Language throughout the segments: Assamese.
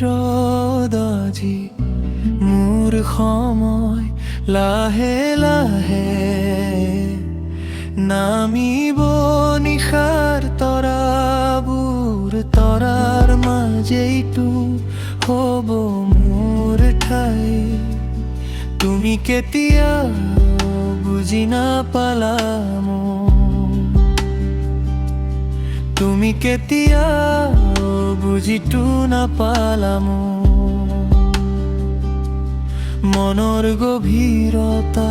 ৰদাজি মোৰ সময় লাহে লাহে নামিব নিশাৰ তৰাবোৰ তৰাৰ মাজেইতো হ'ব মোৰ ঠাই তুমি কেতিয়া বুজি নাপালা তুমি কেতিয়া বুজিতো নাপালা মনৰ গভীৰতা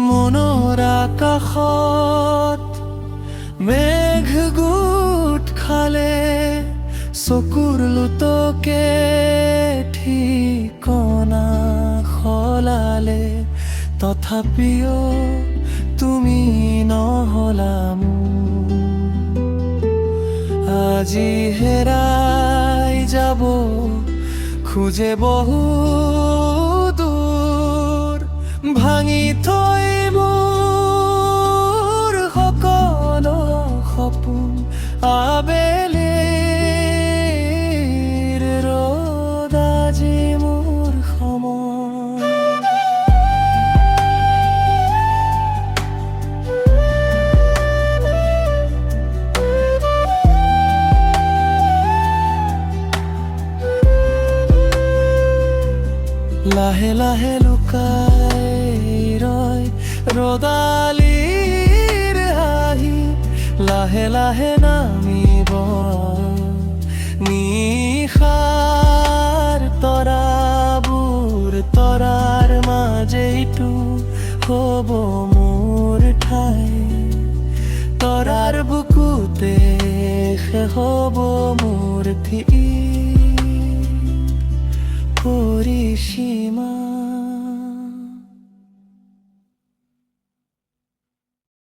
মনৰ আকাশত মেঘ গোট খালে চকুৰ লোতকে ঠিকনা সলালে তথাপিও তুমি নহলা আজি হেৰাই যাব খোজে বহু দূৰ ভাঙি থৈ মোৰ সকলো সপোন আবেলিৰ ৰ'দ আজি মোৰ সময় লাহে লাহে লুকাই ৰয় ৰদালিৰ হাঁহি লাহে লাহে নামিব নিশাৰ তৰাবোৰ তৰাৰ মাজেইতো হ'ব মোৰ ঠাই তৰাৰ বুকুতে শেষ হ'ব মোৰ পৰিসীমা